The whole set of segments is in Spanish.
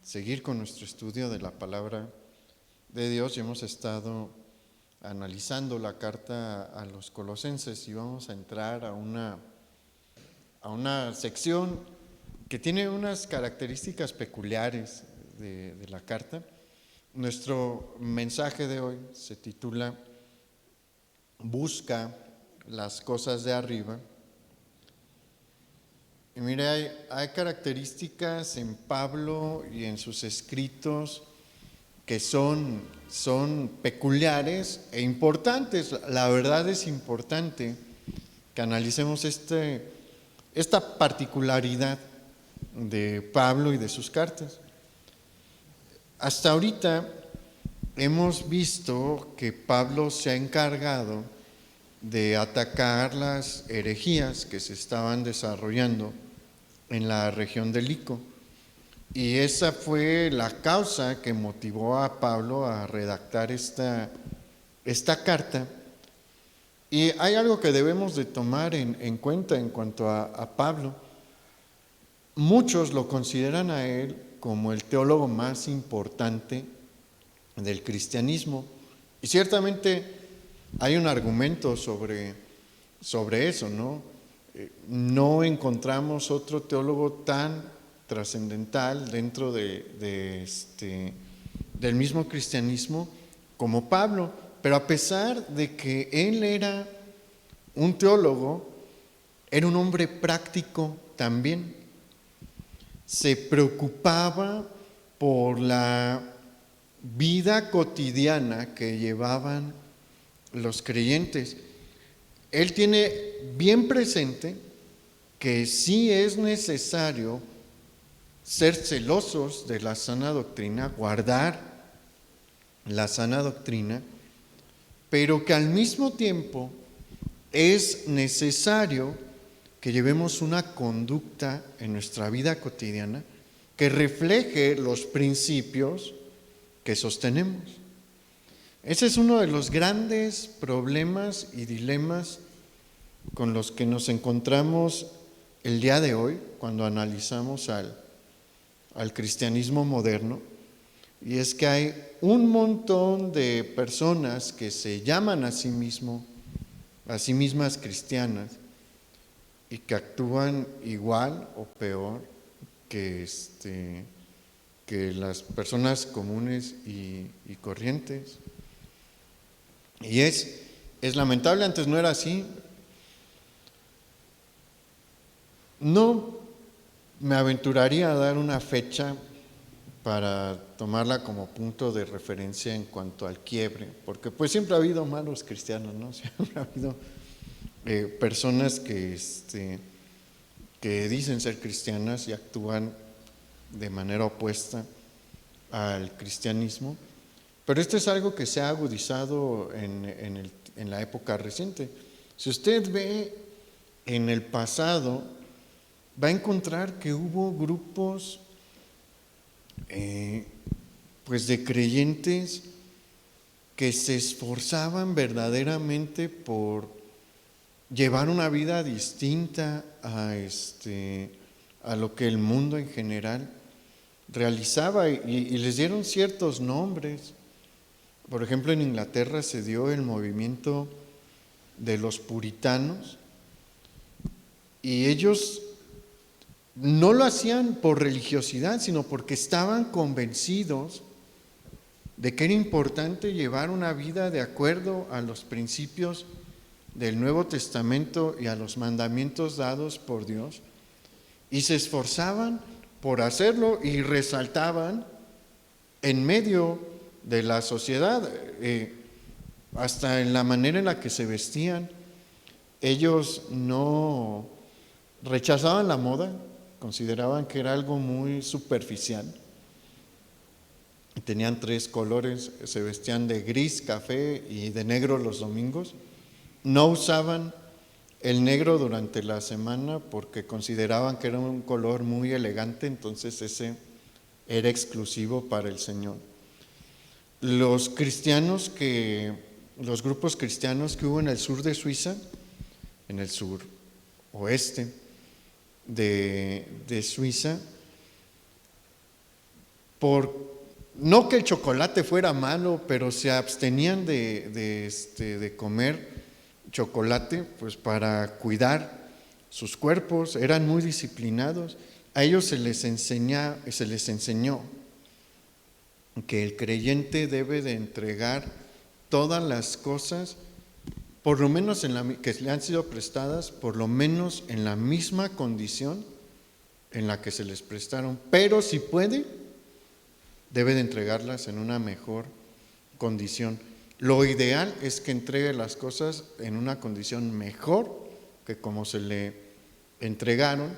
seguir con nuestro estudio de la palabra de Dios y hemos estado analizando la carta a los Colosenses y vamos a entrar a una sección que tiene unas características peculiares de la carta. Nuestro mensaje de hoy se titula Busca las cosas de arriba. Y mire, hay características en Pablo y en sus escritos que son peculiares e importantes. La verdad es importante que analicemos esta particularidad de Pablo y de sus cartas. Hasta ahorita hemos visto que Pablo se ha encargado de atacar las herejías que se estaban desarrollando en la región de Lico. Y esa fue la causa que motivó a Pablo a redactar esta carta. Y hay algo que debemos de tomar en cuenta en cuanto a Pablo. Muchos lo consideran a él como el teólogo más importante del cristianismo. Y ciertamente hay un argumento sobre eso, ¿no? No encontramos otro teólogo tan trascendental dentro del mismo cristianismo como Pablo, pero a pesar de que él era un teólogo, era un hombre práctico también. Se preocupaba por la vida cotidiana que llevaban los creyentes. Él tiene bien presente que sí es necesario ser celosos de la sana doctrina, guardar la sana doctrina, pero que al mismo tiempo es necesario que llevemos una conducta en nuestra vida cotidiana que refleje los principios que sostenemos. Ese es uno de los grandes problemas y dilemas con los que nos encontramos el día de hoy cuando analizamos al cristianismo moderno, y es que hay un montón de personas que se llaman a sí mismas cristianas y que actúan igual o peor que las personas comunes y corrientes. Y es lamentable, antes no era así. No me aventuraría a dar una fecha para tomarla como punto de referencia en cuanto al quiebre, porque pues siempre ha habido malos cristianos, ¿no? Siempre ha habido personas que dicen ser cristianas y actúan de manera opuesta al cristianismo. Pero esto es algo que se ha agudizado en la época reciente. Si usted ve en el pasado, va a encontrar que hubo grupos pues de creyentes que se esforzaban verdaderamente por llevar una vida distinta a lo que el mundo en general realizaba y les dieron ciertos nombres. Por ejemplo, en Inglaterra se dio el movimiento de los puritanos y ellos no lo hacían por religiosidad, sino porque estaban convencidos de que era importante llevar una vida de acuerdo a los principios del Nuevo Testamento y a los mandamientos dados por Dios, y se esforzaban por hacerlo y resaltaban en medio de la sociedad, hasta en la manera en la que se vestían. Ellos no rechazaban la moda, consideraban que era algo muy superficial. Tenían 3 colores, se vestían de gris, café y de negro los domingos. No usaban el negro durante la semana porque consideraban que era un color muy elegante, entonces ese era exclusivo para el Señor. Los grupos cristianos que hubo en el sur de Suiza, en el sur oeste de Suiza, no que el chocolate fuera malo, pero se abstenían de comer chocolate, pues para cuidar sus cuerpos, eran muy disciplinados. A ellos se les enseñó que el creyente debe de entregar todas las cosas, por lo menos que le han sido prestadas, por lo menos en la misma condición en la que se les prestaron, pero si puede, debe de entregarlas en una mejor condición. Lo ideal es que entregue las cosas en una condición mejor que como se le entregaron,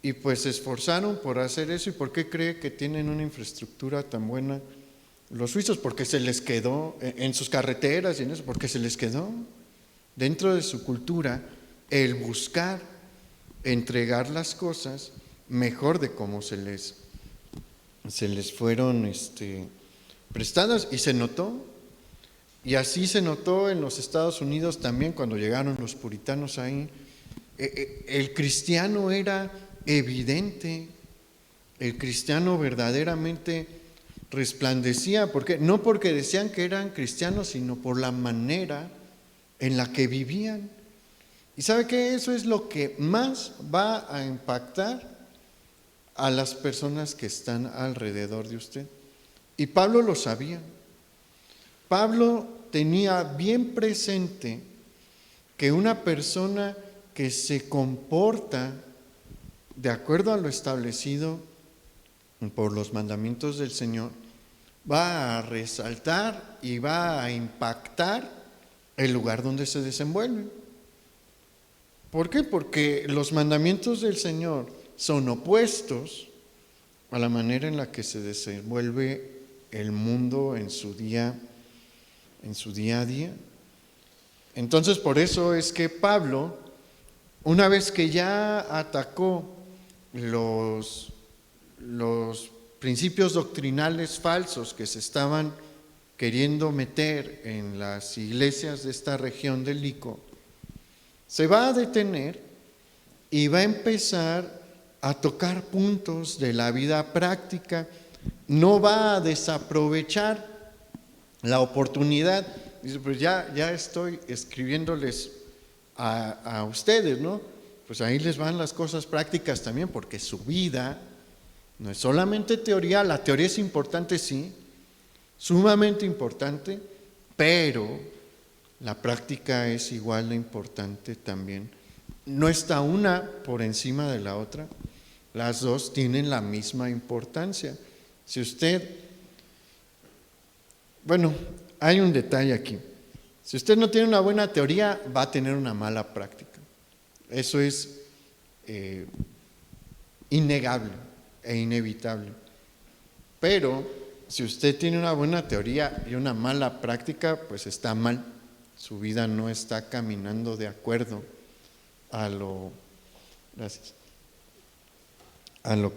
y pues se esforzaron por hacer eso. ¿Y por qué cree que tienen una infraestructura tan buena los suizos? Porque se les quedó en sus carreteras y en eso, porque se les quedó dentro de su cultura el buscar entregar las cosas mejor de cómo se les fueron prestadas, y se notó. Y así se notó en los Estados Unidos también cuando llegaron los puritanos ahí. El cristiano era evidente, el cristiano verdaderamente resplandecía. ¿Por qué? No porque decían que eran cristianos, sino por la manera en la que vivían. ¿Y sabe qué? Eso es lo que más va a impactar a las personas que están alrededor de usted. Y Pablo lo sabía. Pablo tenía bien presente que una persona que se comporta de acuerdo a lo establecido por los mandamientos del Señor va a resaltar y va a impactar el lugar donde se desenvuelve. ¿Por qué? Porque los mandamientos del Señor son opuestos a la manera en la que se desenvuelve el mundo en su día a día. Entonces, por eso es que Pablo, una vez que ya atacó los principios doctrinales falsos que se estaban queriendo meter en las iglesias de esta región del Lico, se va a detener y va a empezar a tocar puntos de la vida práctica. No va a desaprovechar la oportunidad. Dice, pues ya estoy escribiéndoles a ustedes, ¿no? Pues ahí les van las cosas prácticas también, porque su vida no es solamente teoría. La teoría es importante, sí, sumamente importante, pero la práctica es igual de importante también. No está una por encima de la otra, las dos tienen la misma importancia. Si usted, bueno, hay un detalle aquí. Si usted no tiene una buena teoría, va a tener una mala práctica. Eso es innegable e inevitable. Pero si usted tiene una buena teoría y una mala práctica, pues está mal. Su vida no está caminando de acuerdo a lo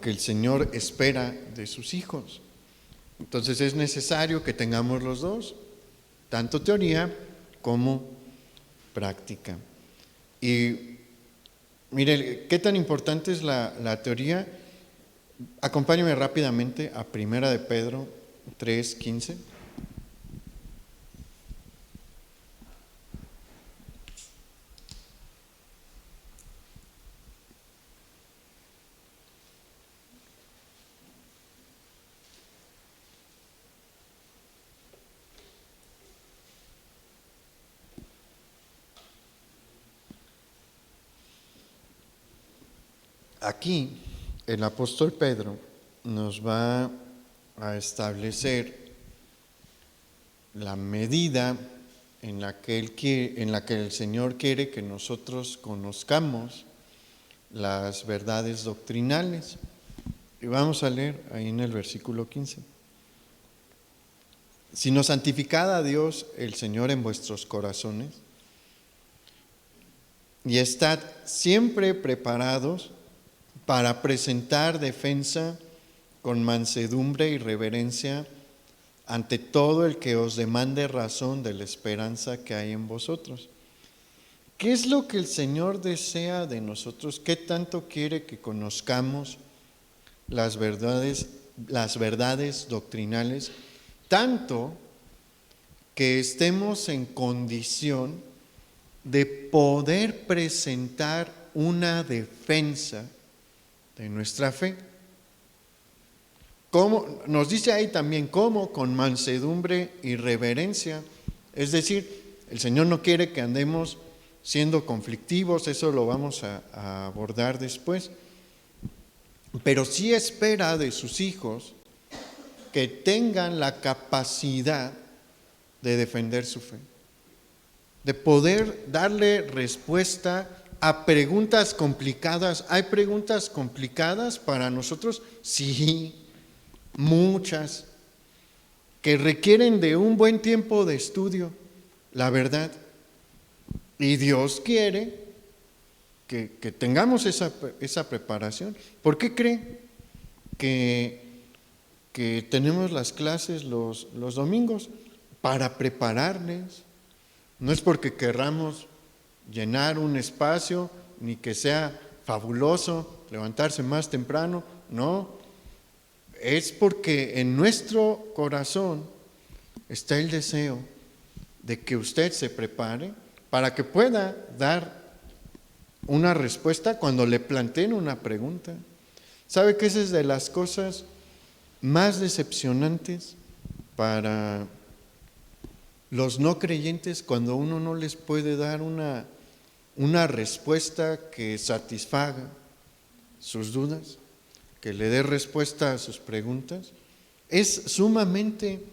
que el Señor espera de sus hijos. Entonces es necesario que tengamos los dos, tanto teoría como práctica. Y mire, ¿qué tan importante es la teoría? Acompáñeme rápidamente a 1 de Pedro 3:15. Aquí el apóstol Pedro nos va a establecer la medida en la que el Señor quiere que nosotros conozcamos las verdades doctrinales. Y vamos a leer ahí en el versículo 15. Sino santificad a Dios el Señor en vuestros corazones y estad siempre preparados para presentar defensa con mansedumbre y reverencia ante todo el que os demande razón de la esperanza que hay en vosotros. ¿Qué es lo que el Señor desea de nosotros? ¿Qué tanto quiere que conozcamos las verdades las verdades doctrinales, tanto que estemos en condición de poder presentar una defensa de nuestra fe. ¿Cómo? Nos dice ahí también cómo, con mansedumbre y reverencia. Es decir, el Señor no quiere que andemos siendo conflictivos, eso lo vamos a abordar después, pero sí espera de sus hijos que tengan la capacidad de defender su fe, de poder darle respuesta a preguntas complicadas. ¿Hay preguntas complicadas para nosotros? Sí, muchas, que requieren de un buen tiempo de estudio, la verdad. Y Dios quiere que tengamos esa preparación. ¿Por qué cree que tenemos las clases los domingos? Para prepararles. No es porque querramos llenar un espacio, ni que sea fabuloso levantarse más temprano, no. Es porque en nuestro corazón está el deseo de que usted se prepare para que pueda dar una respuesta cuando le planteen una pregunta. ¿Sabe que esa es de las cosas más decepcionantes para los no creyentes, cuando uno no les puede dar una respuesta que satisfaga sus dudas, que le dé respuesta a sus preguntas? Es sumamente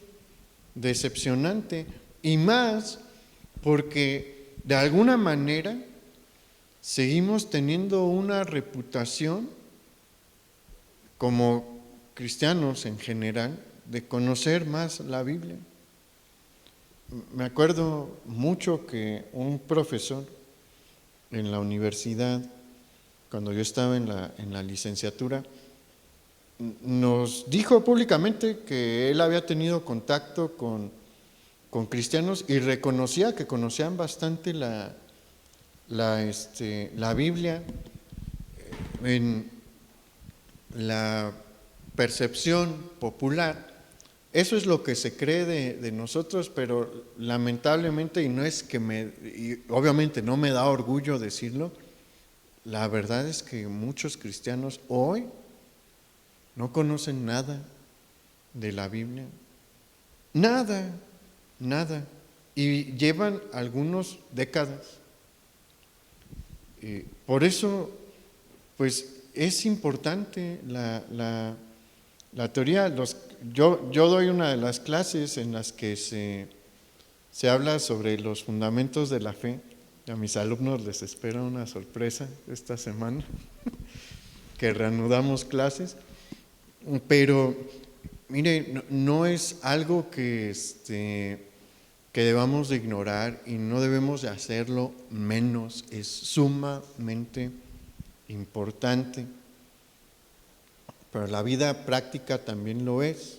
decepcionante, y más porque de alguna manera seguimos teniendo una reputación como cristianos en general de conocer más la Biblia. Me acuerdo mucho que un profesor en la universidad, cuando yo estaba en la licenciatura, nos dijo públicamente que él había tenido contacto con cristianos y reconocía que conocían bastante la Biblia. En la percepción popular, eso es lo que se cree de nosotros, pero lamentablemente, y obviamente no me da orgullo decirlo, la verdad es que muchos cristianos hoy no conocen nada de la Biblia, nada, y llevan algunos décadas. Por eso, pues es importante la teoría. Yo doy una de las clases en las que se habla sobre los fundamentos de la fe. A mis alumnos les espera una sorpresa esta semana, que reanudamos clases. Pero, mire, no es algo que debamos de ignorar, y no debemos de hacerlo menos. Es sumamente importante. Pero la vida práctica también lo es.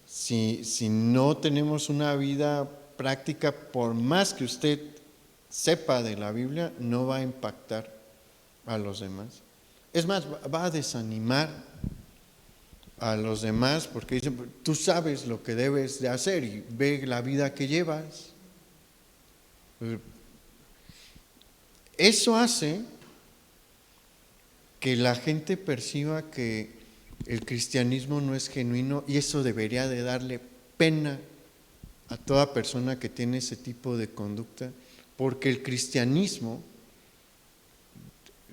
Si no tenemos una vida práctica, por más que usted sepa de la Biblia, no va a impactar a los demás. Es más, va a desanimar a los demás, porque dicen: tú sabes lo que debes de hacer y ve la vida que llevas. Eso hace que la gente perciba que el cristianismo no es genuino, y eso debería de darle pena a toda persona que tiene ese tipo de conducta, porque el cristianismo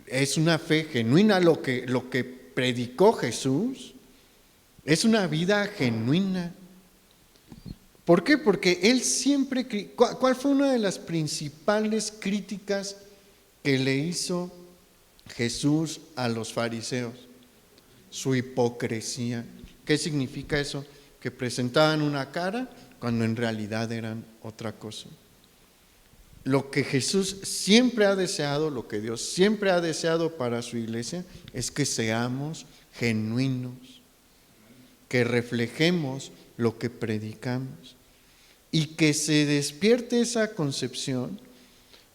es una fe genuina. Lo que predicó Jesús es una vida genuina. ¿Por qué? Porque él siempre... ¿Cuál fue una de las principales críticas que le hizo Jesús a los fariseos? Su hipocresía. ¿Qué significa eso? Que presentaban una cara cuando en realidad eran otra cosa. Lo que Jesús siempre ha deseado, lo que Dios siempre ha deseado para su iglesia, es que seamos genuinos, que reflejemos lo que predicamos, y que se despierte esa concepción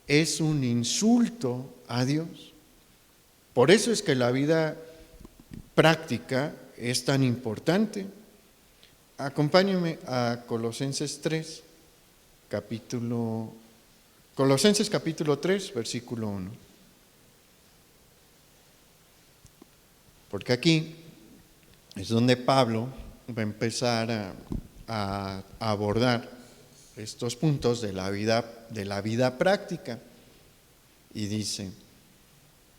es un insulto a Dios. Por eso es que la vida práctica es tan importante. Acompáñenme a Colosenses capítulo 3, versículo 1. Porque aquí es donde Pablo va a empezar a abordar estos puntos de la vida práctica. Y dice: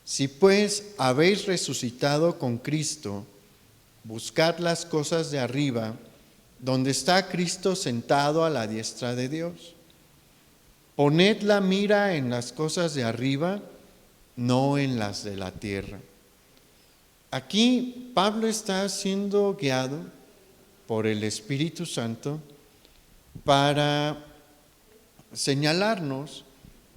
si pues habéis resucitado con Cristo, buscad las cosas de arriba, donde está Cristo sentado a la diestra de Dios. Poned la mira en las cosas de arriba, no en las de la tierra. Aquí Pablo está siendo guiado por el Espíritu Santo para señalarnos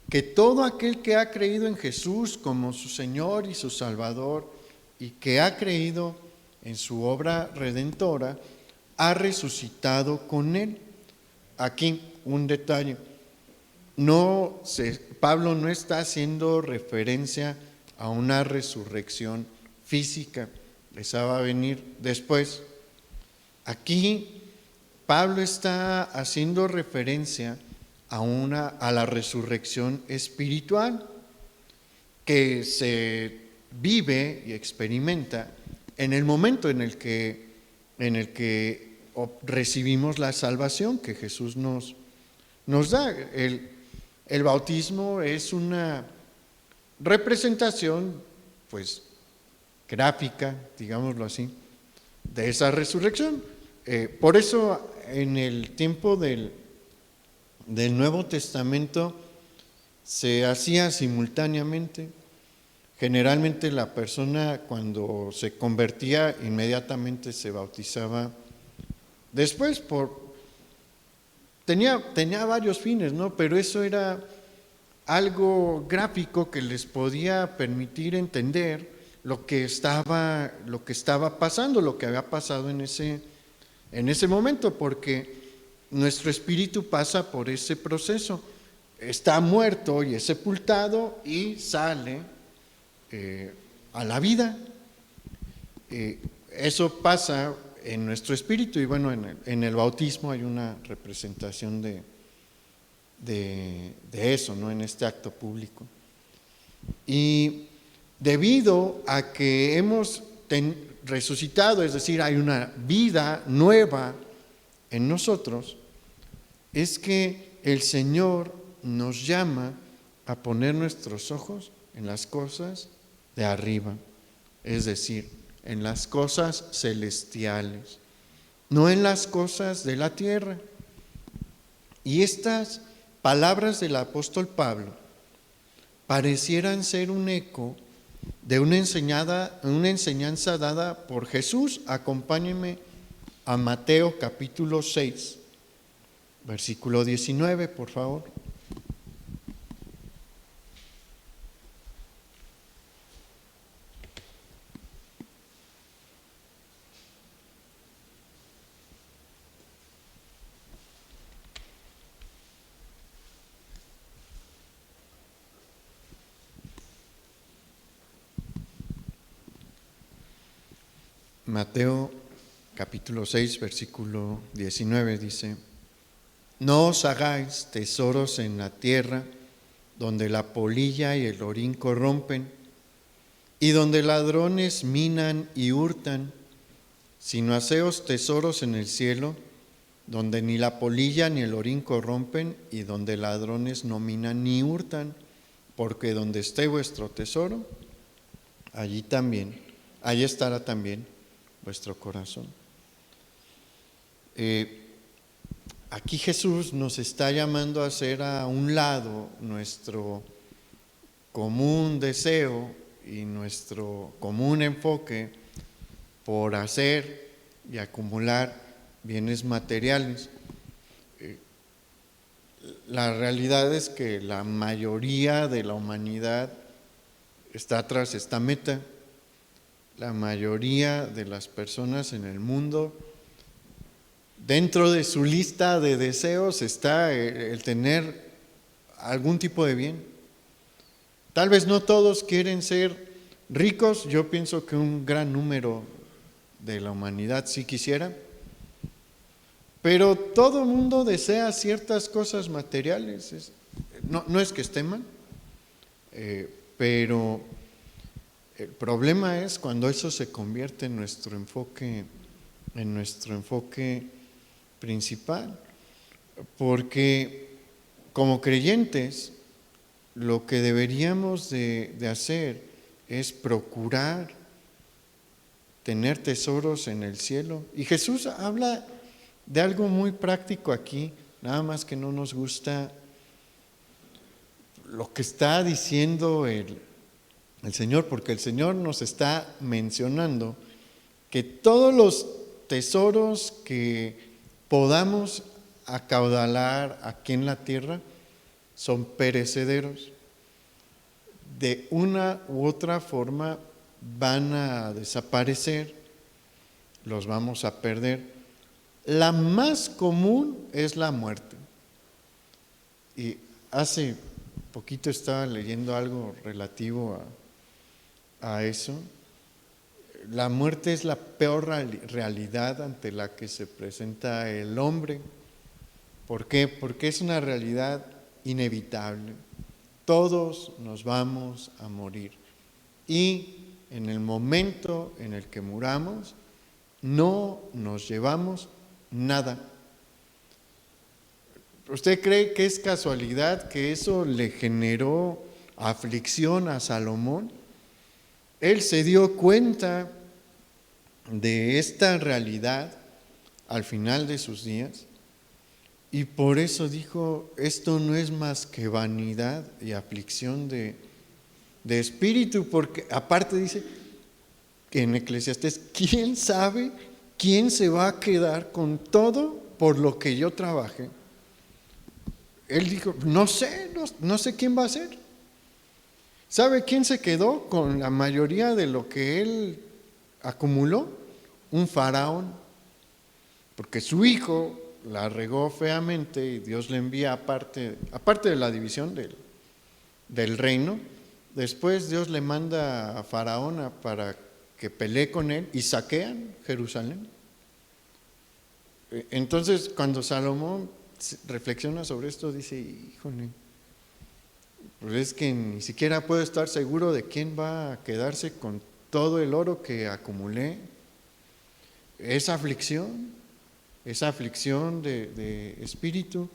que todo aquel que ha creído en Jesús como su Señor y su Salvador y que ha creído en su obra redentora, ha resucitado con Él. Aquí un detalle. Pablo no está haciendo referencia a una resurrección física. Esa va a venir después. Aquí Pablo está haciendo referencia a la resurrección espiritual que se vive y experimenta en el momento en el que recibimos la salvación que Jesús nos da. El bautismo es una representación, pues, gráfica, digámoslo así, de esa resurrección. Por eso en el tiempo del Nuevo Testamento se hacía simultáneamente. Generalmente la persona cuando se convertía inmediatamente se bautizaba después tenía varios fines, ¿no? Pero eso era algo gráfico que les podía permitir entender lo que estaba pasando, lo que había pasado en ese momento, porque nuestro espíritu pasa por ese proceso. Está muerto y es sepultado y sale a la vida. Eso pasa en nuestro espíritu y bueno, en el bautismo hay una representación de eso, ¿no? En este acto público. Y debido a que hemos resucitado, es decir, hay una vida nueva en nosotros, es que el Señor nos llama a poner nuestros ojos en las cosas de arriba, es decir, en las cosas celestiales, no en las cosas de la tierra. Y estas palabras del apóstol Pablo parecieran ser un eco de una enseñanza dada por Jesús. Acompáñenme a Mateo capítulo 6, versículo 19, por favor. Mateo capítulo 6, versículo 19 dice: no os hagáis tesoros en la tierra, donde la polilla y el orín corrompen, y donde ladrones minan y hurtan, sino haceos tesoros en el cielo, donde ni la polilla ni el orín corrompen, y donde ladrones no minan ni hurtan, porque donde esté vuestro tesoro, allí estará también vuestro corazón. Aquí Jesús nos está llamando a hacer a un lado nuestro común deseo y nuestro común enfoque por hacer y acumular bienes materiales. La realidad es que la mayoría de la humanidad está tras esta meta. La mayoría de las personas en el mundo, dentro de su lista de deseos está el tener algún tipo de bien. Tal vez no todos quieren ser Ricos, yo pienso que un gran número de la humanidad sí quisiera, pero todo el mundo desea ciertas cosas materiales. No es que esté mal, pero el problema es cuando eso se convierte en nuestro enfoque principal, porque como creyentes lo que deberíamos de hacer es procurar tener tesoros en el cielo. Y Jesús habla de algo muy práctico aquí, nada más que no nos gusta lo que está diciendo el Señor, porque el Señor nos está mencionando que todos los tesoros que podamos acaudalar aquí en la tierra son perecederos. De una u otra forma van a desaparecer, los vamos a perder. La más común es la muerte. Y hace poquito estaba leyendo algo relativo a eso. La muerte es la peor realidad ante la que se presenta el hombre. ¿Por qué? Porque es una realidad inevitable. Todos nos vamos a morir. Y en el momento en el que muramos, no nos llevamos nada. ¿Usted cree que es casualidad que eso le generó aflicción a Salomón? Él se dio cuenta de esta realidad al final de sus días y por eso dijo, esto no es más que vanidad y aflicción de espíritu, porque aparte dice que en Eclesiastés, ¿quién sabe quién se va a quedar con todo por lo que yo trabaje? Él dijo, no sé quién va a ser. ¿Sabe quién se quedó con la mayoría de lo que él acumuló? Un faraón, porque su hijo la regó feamente y Dios le envía aparte de la división del reino. Después Dios le manda a Faraón para que pelee con él y saquean Jerusalén. Entonces, cuando Salomón reflexiona sobre esto, dice, híjole, pues es que ni siquiera puedo estar seguro de quién va a quedarse con todo el oro que acumulé. Esa aflicción de espíritu.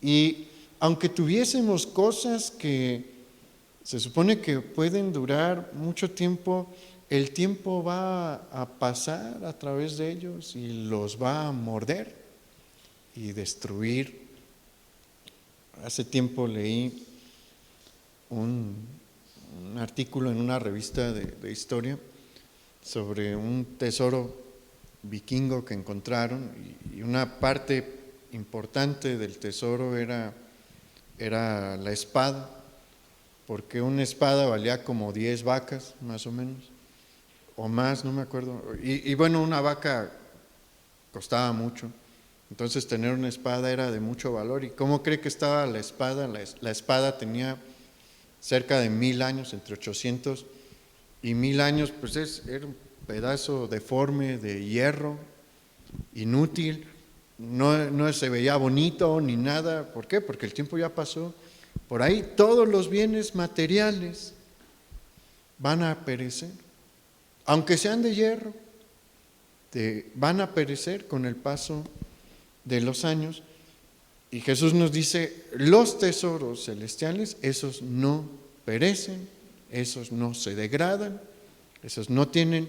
Y aunque tuviésemos cosas que se supone que pueden durar mucho tiempo, el tiempo va a pasar a través de ellos y los va a morder y destruir. Hace tiempo leí un artículo en una revista de historia sobre un tesoro vikingo que encontraron y una parte importante del tesoro era la espada, porque una espada valía como 10 vacas más o menos, o más, no me acuerdo, y bueno, una vaca costaba mucho, entonces tener una espada era de mucho valor. ¿Y cómo cree que estaba la espada? La espada tenía cerca de 1000 años, entre 800 y 1000 años, pues era un pedazo deforme de hierro, inútil, no se veía bonito ni nada. ¿Por qué? Porque el tiempo ya pasó. Por ahí todos los bienes materiales van a perecer, aunque sean de hierro, van a perecer con el paso de los años. Y Jesús nos dice, los tesoros celestiales, esos no perecen, esos no se degradan, esos no tienen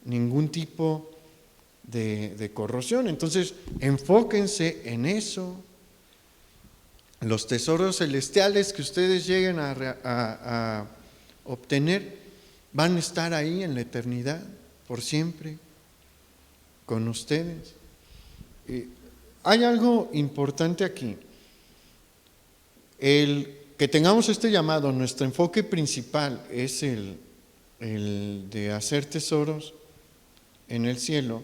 ningún tipo de corrosión. Entonces, enfóquense en eso. Los tesoros celestiales que ustedes lleguen a obtener van a estar ahí en la eternidad, por siempre, con ustedes. Hay algo importante aquí. El que tengamos este llamado, nuestro enfoque principal es el de hacer tesoros en el cielo,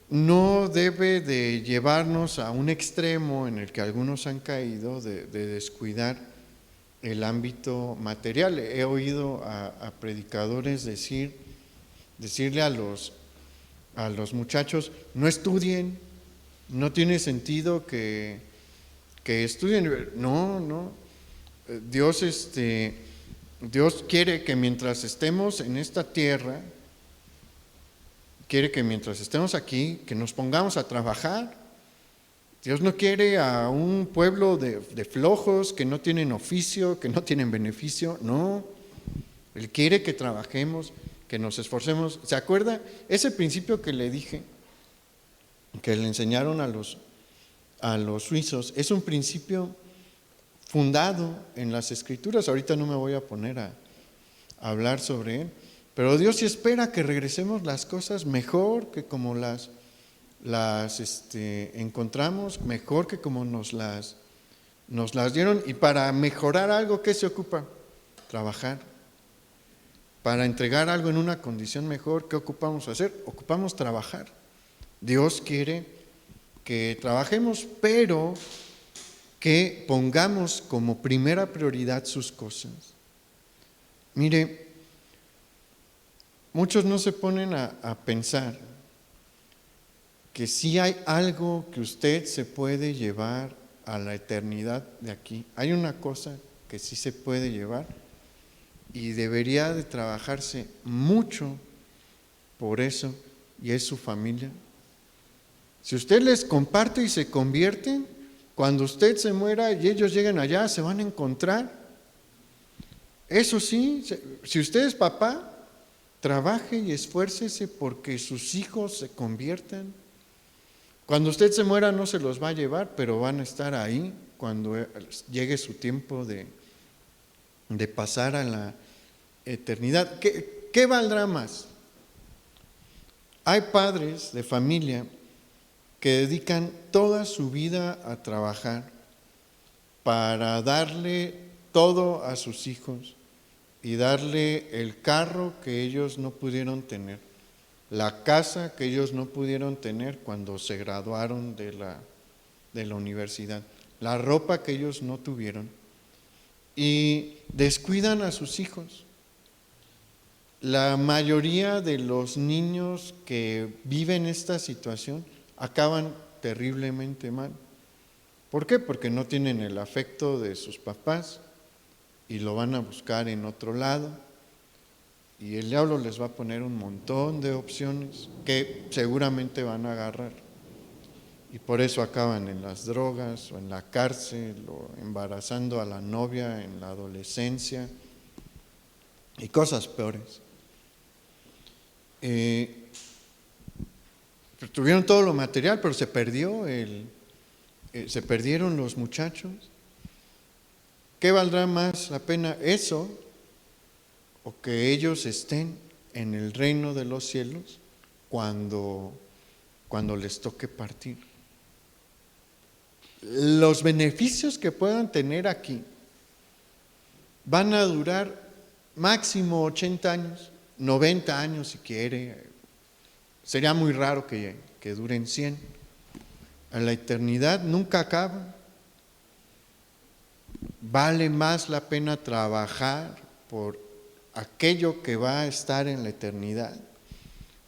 no debe de llevarnos a un extremo en el que algunos han caído de descuidar el ámbito material. He oído a predicadores decirle a los muchachos, no estudien, no tiene sentido que estudien. No. Dios quiere que mientras estemos en esta tierra, quiere que mientras estemos aquí, que nos pongamos a trabajar. Dios no quiere a un pueblo de flojos que no tienen oficio, que no tienen beneficio. No, Él quiere que trabajemos, que nos esforcemos. ¿Se acuerda? Ese principio que le dije, que le enseñaron a los suizos, es un principio fundado en las Escrituras. Ahorita no me voy a poner a hablar sobre él, pero Dios sí espera que regresemos las cosas mejor que como las encontramos, mejor que como nos las dieron. Y para mejorar algo, ¿qué se ocupa? Trabajar. Para entregar algo en una condición mejor, ¿qué ocupamos hacer? Ocupamos trabajar. Dios quiere que trabajemos, pero que pongamos como primera prioridad sus cosas. Mire, muchos no se ponen a pensar que sí hay algo que usted se puede llevar a la eternidad de aquí. Hay una cosa que sí se puede llevar y debería de trabajarse mucho por eso, y es su familia. Si usted les comparte y se convierten, cuando usted se muera y ellos lleguen allá, se van a encontrar. Eso sí, si usted es papá, trabaje y esfuércese porque sus hijos se conviertan. Cuando usted se muera no se los va a llevar, pero van a estar ahí cuando llegue su tiempo de pasar a la eternidad. ¿Qué valdrá más? Hay padres de familia que dedican toda su vida a trabajar para darle todo a sus hijos y darle el carro que ellos no pudieron tener, la casa que ellos no pudieron tener cuando se graduaron de la universidad, la ropa que ellos no tuvieron, y descuidan a sus hijos. La mayoría de los niños que viven esta situación acaban terriblemente mal. ¿Por qué? Porque no tienen el afecto de sus papás y lo van a buscar en otro lado, y el diablo les va a poner un montón de opciones que seguramente van a agarrar, y por eso acaban en las drogas o en la cárcel o embarazando a la novia en la adolescencia y cosas peores. Tuvieron todo lo material, pero se perdieron los muchachos. ¿Qué valdrá más la pena, eso o que ellos estén en el reino de los cielos cuando les toque partir? Los beneficios que puedan tener aquí van a durar máximo 80 años, 90 años si quiere. Sería muy raro que duren 100. A la eternidad nunca acaba. Vale más la pena trabajar por aquello que va a estar en la eternidad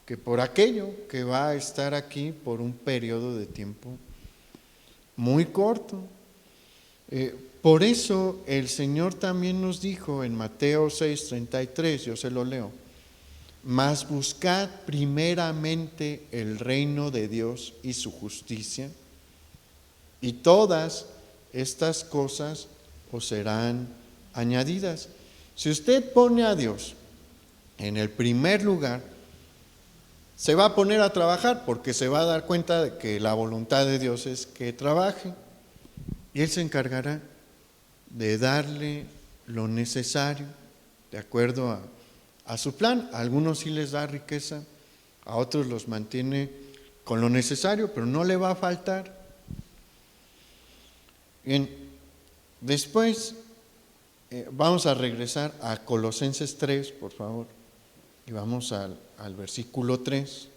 que por aquello que va a estar aquí por un periodo de tiempo muy corto. Por eso el Señor también nos dijo en Mateo 6:33, yo se lo leo: mas buscad primeramente el reino de Dios y su justicia, y todas estas cosas os serán añadidas. Si usted pone a Dios en el primer lugar, se va a poner a trabajar porque se va a dar cuenta de que la voluntad de Dios es que trabaje, y Él se encargará de darle lo necesario de acuerdo a su plan. A algunos sí les da riqueza, a otros los mantiene con lo necesario, pero no le va a faltar. Bien, después vamos a regresar a Colosenses 3, por favor, y vamos al versículo 3.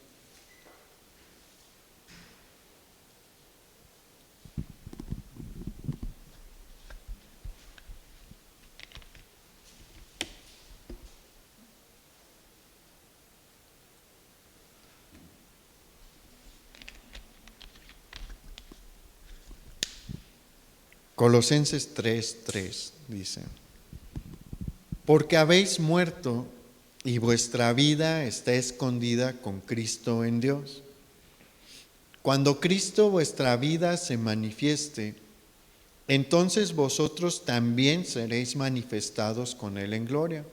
Colosenses 3:3 dice: porque habéis muerto y vuestra vida está escondida con Cristo en Dios. Cuando Cristo vuestra vida se manifieste, entonces vosotros también seréis manifestados con Él en gloria.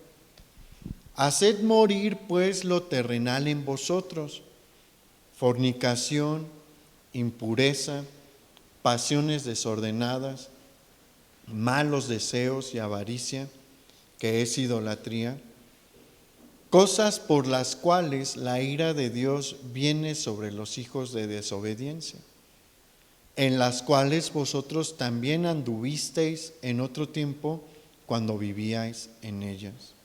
Haced morir pues lo terrenal en vosotros: fornicación, impureza, pasiones desordenadas, malos deseos y avaricia, que es idolatría, cosas por las cuales la ira de Dios viene sobre los hijos de desobediencia, en las cuales vosotros también anduvisteis en otro tiempo cuando vivíais en ellas.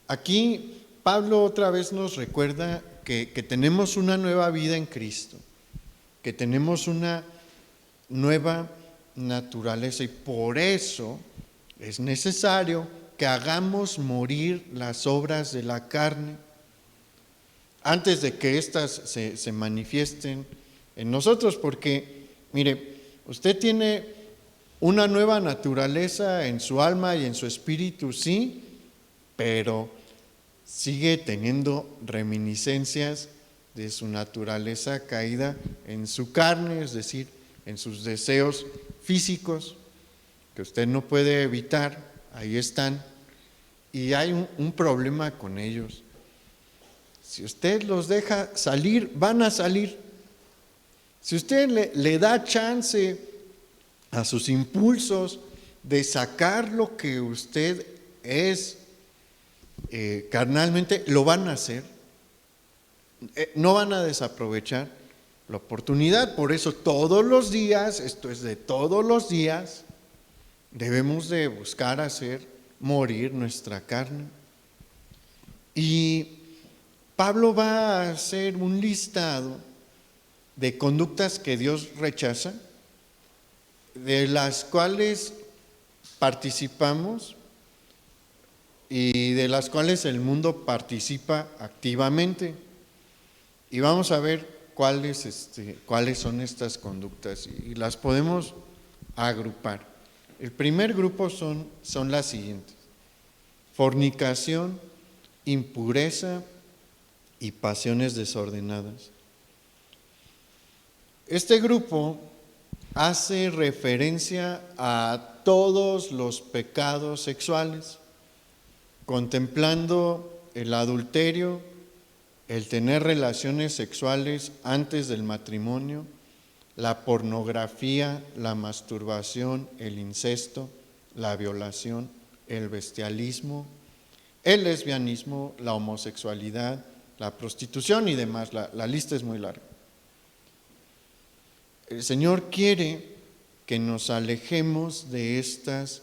Aquí Pablo otra vez nos recuerda que tenemos una nueva vida en Cristo, que tenemos una nueva naturaleza, y por eso es necesario que hagamos morir las obras de la carne antes de que éstas se manifiesten en nosotros, porque, mire, usted tiene una nueva naturaleza en su alma y en su espíritu, sí, pero sigue teniendo reminiscencias de su naturaleza caída en su carne, es decir, en sus deseos físicos, que usted no puede evitar, ahí están, y hay un problema con ellos. Si usted los deja salir, van a salir. Si usted le da chance a sus impulsos de sacar lo que usted es carnalmente, lo van a hacer. No van a desaprovechar la oportunidad. Por eso todos los días, esto es de todos los días, debemos de buscar hacer morir nuestra carne. Y Pablo va a hacer un listado de conductas que Dios rechaza, de las cuales participamos y de las cuales el mundo participa activamente. Y vamos a ver cuáles son estas conductas, y las podemos agrupar. El primer grupo son las siguientes: fornicación, impureza y pasiones desordenadas. Este grupo hace referencia a todos los pecados sexuales, contemplando el adulterio, el tener relaciones sexuales antes del matrimonio, la pornografía, la masturbación, el incesto, la violación, el bestialismo, el lesbianismo, la homosexualidad, la prostitución y demás. La lista es muy larga. El Señor quiere que nos alejemos de estas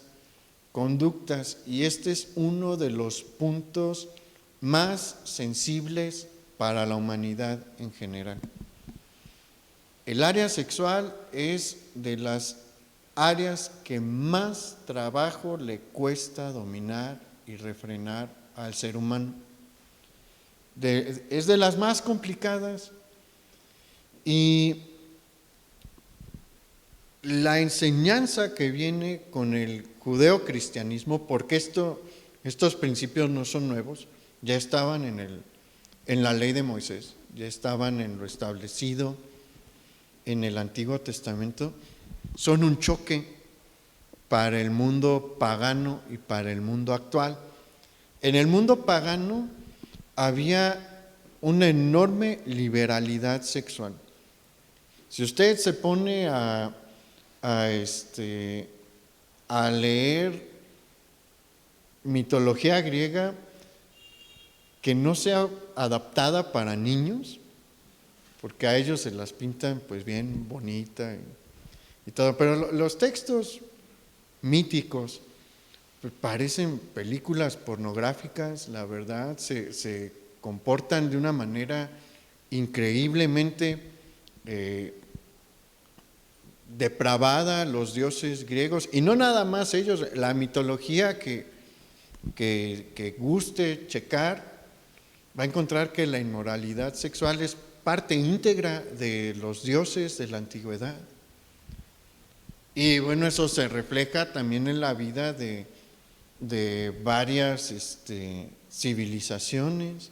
conductas, y este es uno de los puntos más sensibles para la humanidad en general. El área sexual es de las áreas que más trabajo le cuesta dominar y refrenar al ser humano. Es de las más complicadas, y la enseñanza que viene con el judeocristianismo, porque estos principios no son nuevos, ya estaban en la ley de Moisés, ya estaban en lo establecido en el Antiguo Testamento, son un choque para el mundo pagano y para el mundo actual. En el mundo pagano había una enorme liberalidad sexual. Si usted se pone a leer mitología griega que no sea adaptada para niños, porque a ellos se las pintan pues bien bonita y todo, pero los textos míticos pues parecen películas pornográficas, la verdad, se comportan de una manera increíblemente depravada los dioses griegos, y no nada más ellos, la mitología que guste checar va a encontrar que la inmoralidad sexual es parte íntegra de los dioses de la antigüedad. Y bueno, eso se refleja también en la vida de varias civilizaciones.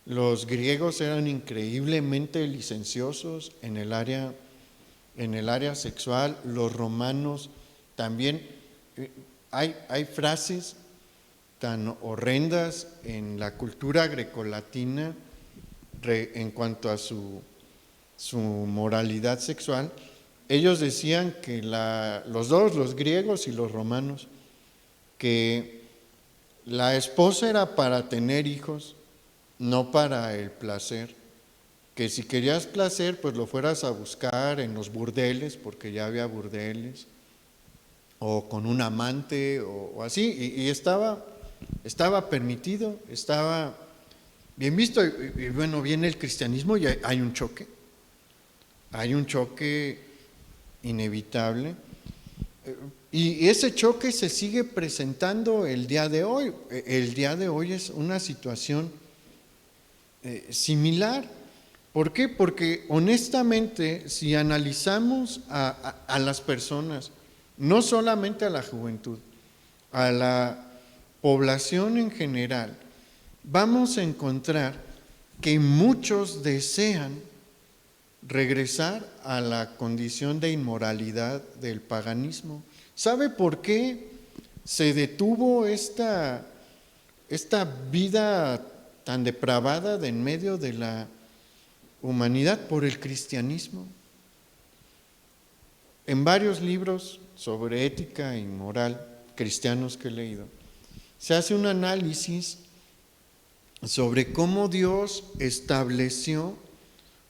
Los griegos eran increíblemente licenciosos en el área sexual, los romanos también. Hay frases tan horrendas en la cultura grecolatina en cuanto a su moralidad sexual. Ellos decían que los dos, los griegos y los romanos, que la esposa era para tener hijos, no para el placer, que si querías placer, pues lo fueras a buscar en los burdeles, porque ya había burdeles, o con un amante, o así, y estaba permitido, estaba bien visto, y bueno, viene el cristianismo y hay un choque inevitable, y ese choque se sigue presentando el día de hoy. El día de hoy es una situación similar. ¿Por qué? Porque honestamente, si analizamos a las personas, no solamente a la juventud, a la población en general, vamos a encontrar que muchos desean regresar a la condición de inmoralidad del paganismo. ¿Sabe por qué se detuvo esta vida tan depravada de en medio de la humanidad? Por el cristianismo. En varios libros sobre ética y moral cristianos que he leído, se hace un análisis sobre cómo Dios estableció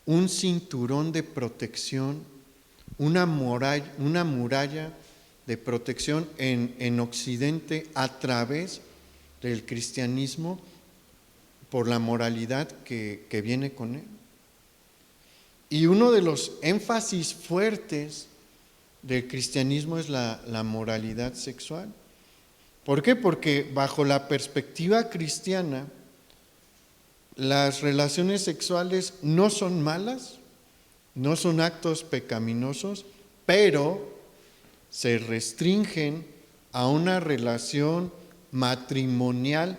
un cinturón de protección, una muralla de protección en Occidente a través del cristianismo por la moralidad que viene con él. Y uno de los énfasis fuertes del cristianismo es la moralidad sexual. ¿Por qué? Porque bajo la perspectiva cristiana, las relaciones sexuales no son malas, no son actos pecaminosos, pero se restringen a una relación matrimonial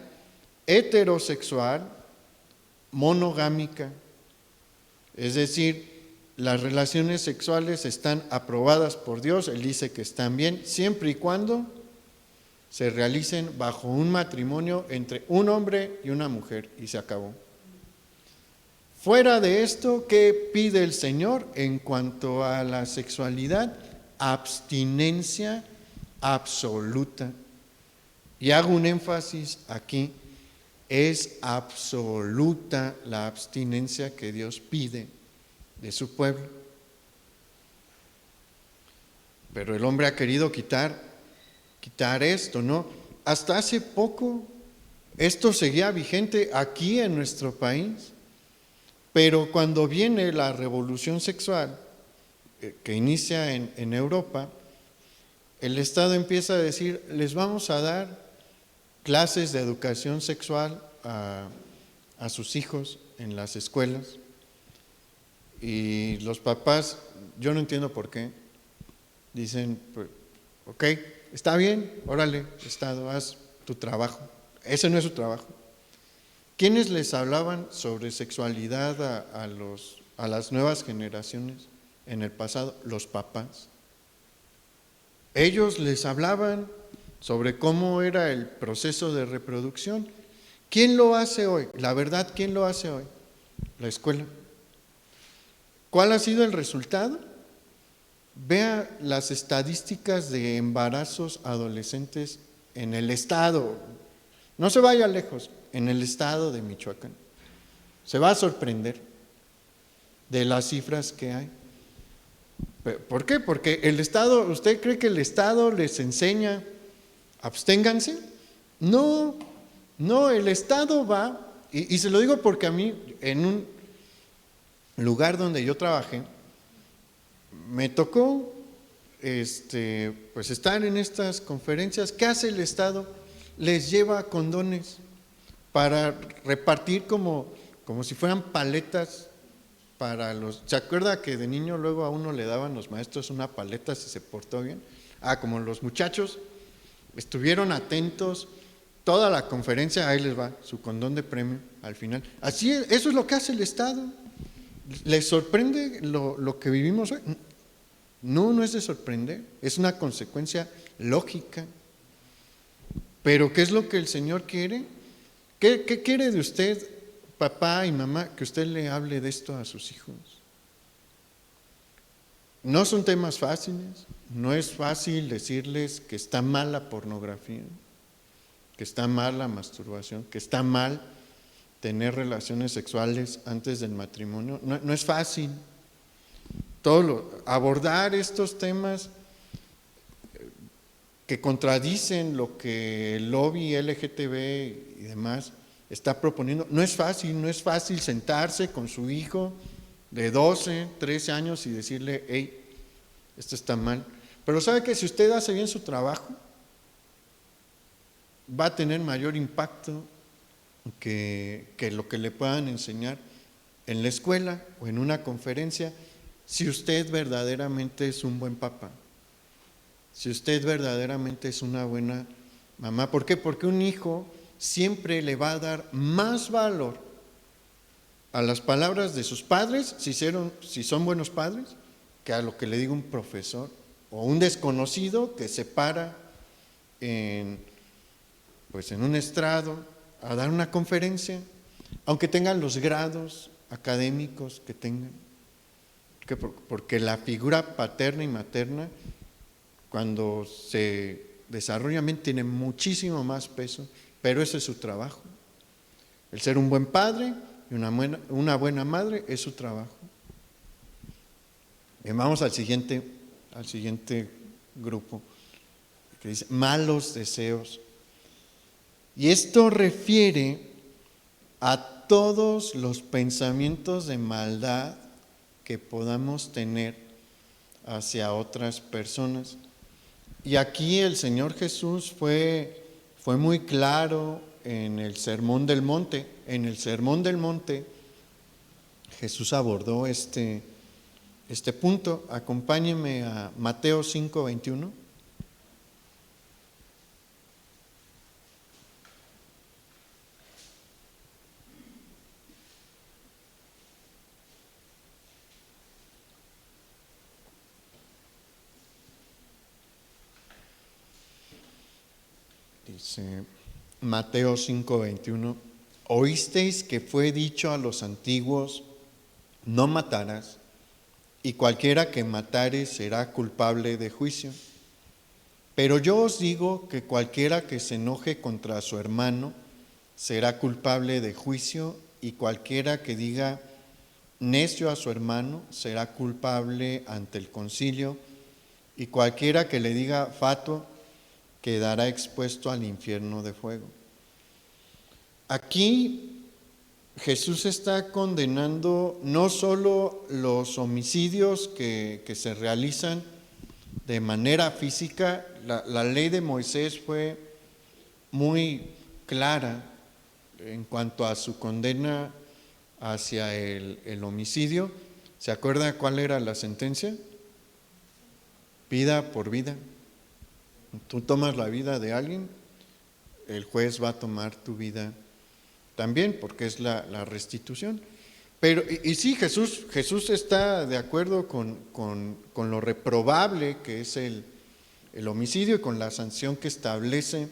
heterosexual monogámica. Es decir, las relaciones sexuales están aprobadas por Dios, Él dice que están bien, siempre y cuando se realicen bajo un matrimonio entre un hombre y una mujer, y se acabó. Fuera de esto, ¿qué pide el Señor en cuanto a la sexualidad? Abstinencia absoluta. Y hago un énfasis aquí, es absoluta la abstinencia que Dios pide de su pueblo. Pero el hombre ha querido quitar esto, ¿no? Hasta hace poco esto seguía vigente aquí en nuestro país, pero cuando viene la revolución sexual que inicia en Europa, el Estado empieza a decir, les vamos a dar clases de educación sexual a sus hijos en las escuelas, y los papás, yo no entiendo por qué, dicen, pues, ok, está bien, órale, Estado, haz tu trabajo. Ese no es su trabajo. ¿Quiénes les hablaban sobre sexualidad a las nuevas generaciones en el pasado? Los papás. Ellos les hablaban sobre cómo era el proceso de reproducción. ¿Quién lo hace hoy? La verdad, ¿quién lo hace hoy? La escuela. ¿Cuál ha sido el resultado? Vea las estadísticas de embarazos adolescentes en el estado, no se vaya lejos, en el estado de Michoacán. Se va a sorprender de las cifras que hay. ¿Por qué? Porque el Estado, ¿usted cree que el Estado les enseña absténganse? No, el Estado va, y se lo digo porque a mí, en un lugar donde yo trabajé, me tocó pues estar en estas conferencias. ¿Qué hace el Estado? Les lleva condones para repartir como si fueran paletas para los... ¿Se acuerda que de niño luego a uno le daban los maestros una paleta si se portó bien? Como los muchachos estuvieron atentos toda la conferencia, ahí les va su condón de premio al final. Así es, eso es lo que hace el Estado. ¿Les sorprende lo que vivimos hoy? No, no es de sorprender, es una consecuencia lógica. Pero ¿qué es lo que el Señor quiere? ¿Qué quiere de usted, papá y mamá, que usted le hable de esto a sus hijos? No son temas fáciles, no es fácil decirles que está mal la pornografía, que está mal la masturbación, que está mal tener relaciones sexuales antes del matrimonio. No es fácil. Abordar estos temas que contradicen lo que el lobby LGTB y demás está proponiendo. No es fácil sentarse con su hijo de 12, 13 años y decirle, hey, esto está mal. Pero sabe que si usted hace bien su trabajo, va a tener mayor impacto que lo que le puedan enseñar en la escuela o en una conferencia, si usted verdaderamente es un buen papá, si usted verdaderamente es una buena mamá. ¿Por qué? Porque un hijo siempre le va a dar más valor a las palabras de sus padres, si son buenos padres, que a lo que le diga un profesor o un desconocido que se para en un estrado a dar una conferencia, aunque tengan los grados académicos que tengan. Porque la figura paterna y materna, cuando se desarrolla bien, tiene muchísimo más peso, pero ese es su trabajo. El ser un buen padre y una buena madre es su trabajo. Vamos al siguiente grupo, que dice malos deseos. Y esto refiere a todos los pensamientos de maldad que podamos tener hacia otras personas. Y aquí el Señor Jesús fue muy claro en el Sermón del Monte. En el Sermón del Monte Jesús abordó este punto. Acompáñenme a Mateo 5:21. Dice Mateo 5:21, oísteis que fue dicho a los antiguos, no matarás, y cualquiera que matare será culpable de juicio. Pero yo os digo que cualquiera que se enoje contra su hermano será culpable de juicio, y cualquiera que diga necio a su hermano será culpable ante el concilio, y cualquiera que le diga fatuo quedará expuesto al infierno de fuego. Aquí Jesús está condenando no solo los homicidios que se realizan de manera física. La ley de Moisés fue muy clara en cuanto a su condena hacia el homicidio. ¿Se acuerda cuál era la sentencia? Vida por vida. Tú tomas la vida de alguien, el juez va a tomar tu vida también, porque es la restitución. Pero, y sí, Jesús está de acuerdo con lo reprobable que es el homicidio y con la sanción que establece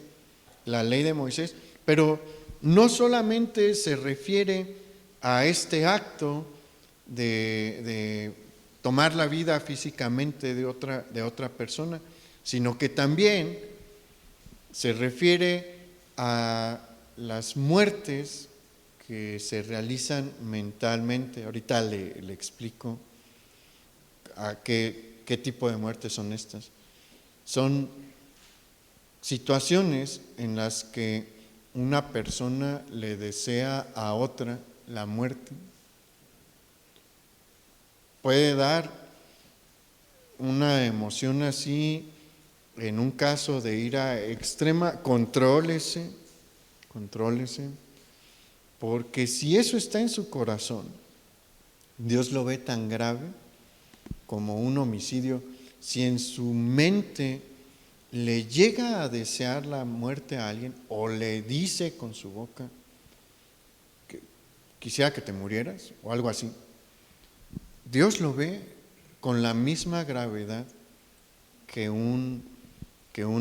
la ley de Moisés, pero no solamente se refiere a este acto de tomar la vida físicamente de otra persona, sino que también se refiere a las muertes que se realizan mentalmente. Ahorita le explico a qué tipo de muertes son estas. Son situaciones en las que una persona le desea a otra la muerte. Puede dar una emoción así en un caso de ira extrema. Contrólese, porque si eso está en su corazón, Dios lo ve tan grave como un homicidio. Si en su mente le llega a desear la muerte a alguien o le dice con su boca que quisiera que te murieras o algo así, Dios lo ve con la misma gravedad que un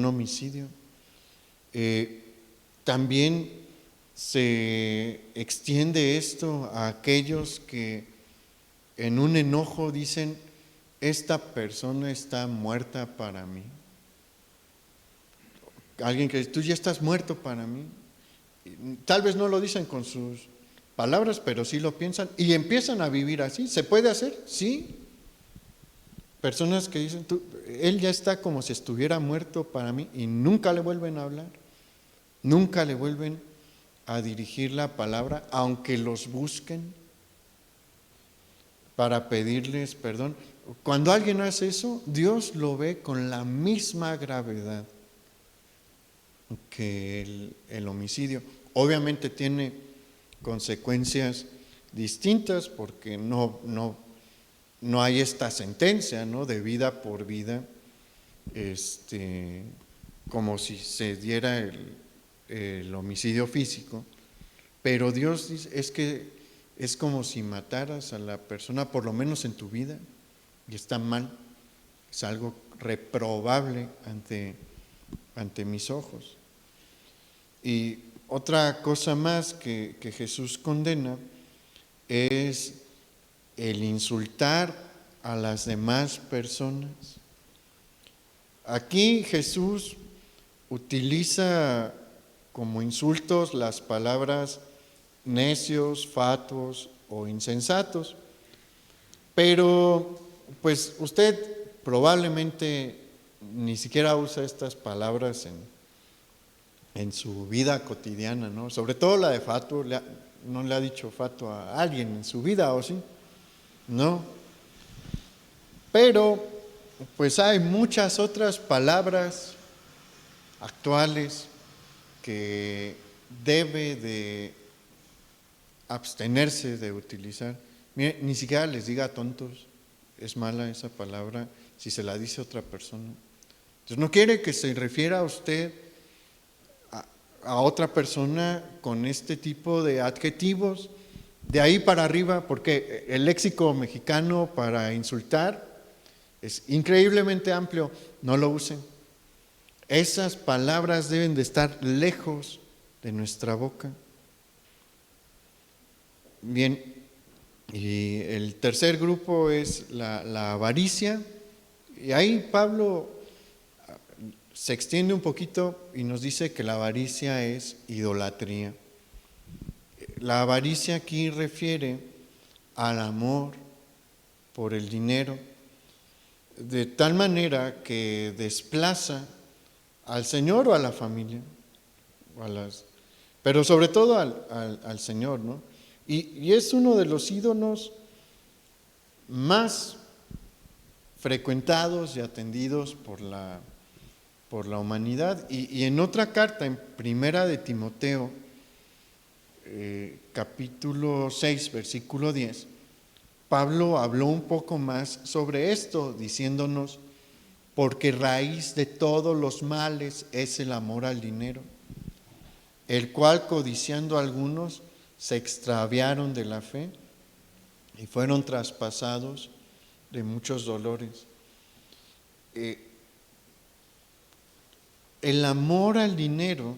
homicidio. También se extiende esto a aquellos que en un enojo dicen: esta persona está muerta para mí. Alguien que dice: tú ya estás muerto para mí. Tal vez no lo dicen con sus palabras, pero sí lo piensan y empiezan a vivir así. ¿Se puede hacer? Sí. Personas que dicen: él ya está como si estuviera muerto para mí, y nunca le vuelven a hablar, nunca le vuelven a dirigir la palabra, aunque los busquen para pedirles perdón. Cuando alguien hace eso, Dios lo ve con la misma gravedad que el homicidio. Obviamente tiene consecuencias distintas, porque no hay esta sentencia, ¿no?, de vida por vida, como si se diera el homicidio físico. Pero Dios dice: es que es como si mataras a la persona, por lo menos en tu vida, y está mal, es algo reprobable ante mis ojos. Y otra cosa más que Jesús condena es el insultar a las demás personas. Aquí Jesús utiliza como insultos las palabras necios, fatuos o insensatos, pero pues usted probablemente ni siquiera usa estas palabras en su vida cotidiana, ¿no? Sobre todo la de fatuo. No le ha dicho fatuo a alguien en su vida, ¿o sí? No. Pero pues hay muchas otras palabras actuales que debe de abstenerse de utilizar. Mire, ni siquiera les diga tontos, es mala esa palabra si se la dice a otra persona. Entonces no quiere que se refiera a usted a otra persona con este tipo de adjetivos. De ahí para arriba, porque el léxico mexicano para insultar es increíblemente amplio, no lo usen. Esas palabras deben de estar lejos de nuestra boca. Bien, y el tercer grupo es la avaricia, y ahí Pablo se extiende un poquito y nos dice que la avaricia es idolatría. La avaricia aquí refiere al amor por el dinero, de tal manera que desplaza al Señor o a la familia, pero sobre todo al Señor, ¿no? Y es uno de los ídolos más frecuentados y atendidos por la humanidad. Y en otra carta, en Primera de Timoteo, capítulo 6, versículo 10, Pablo habló un poco más sobre esto, diciéndonos: porque raíz de todos los males es el amor al dinero, el cual, codiciando algunos, se extraviaron de la fe y fueron traspasados de muchos dolores. El amor al dinero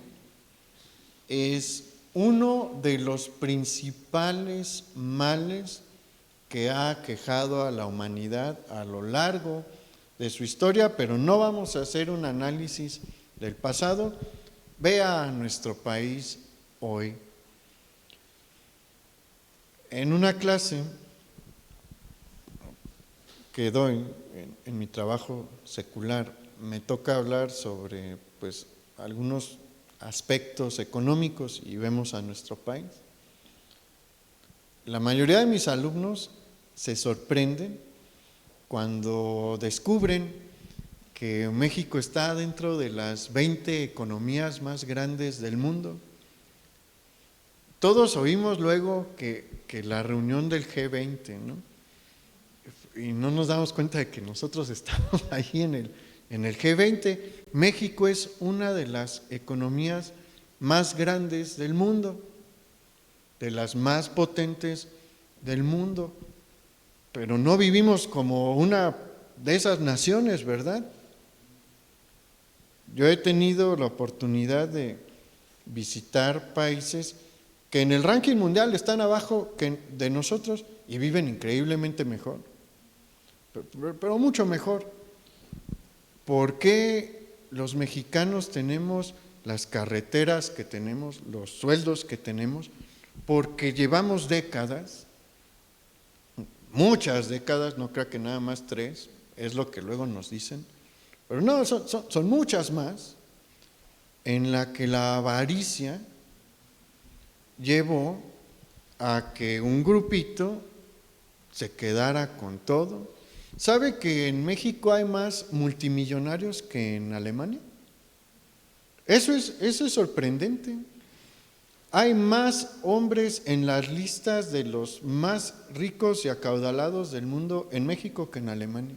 es uno de los principales males que ha aquejado a la humanidad a lo largo de su historia, pero no vamos a hacer un análisis del pasado. Vea a nuestro país hoy. En una clase que doy en mi trabajo secular, me toca hablar sobre pues algunos aspectos económicos y vemos a nuestro país. La mayoría de mis alumnos se sorprenden cuando descubren que México está dentro de las 20 economías más grandes del mundo. Todos oímos luego que que la reunión del G20, ¿no? Y no nos damos cuenta de que nosotros estamos ahí en el G20. México es una de las economías más grandes del mundo, de las más potentes del mundo, pero no vivimos como una de esas naciones, ¿verdad? Yo he tenido la oportunidad de visitar países que en el ranking mundial están abajo de nosotros y viven increíblemente mejor, pero mucho mejor. ¿Por qué los mexicanos tenemos las carreteras que tenemos, los sueldos que tenemos? Porque llevamos décadas, muchas décadas, no creo que nada más 3, es lo que luego nos dicen, pero no, son muchas más, en la que la avaricia llevó a que un grupito se quedara con todo. ¿Sabe que en México hay más multimillonarios que en Alemania? Eso es sorprendente. Hay más hombres en las listas de los más ricos y acaudalados del mundo en México que en Alemania.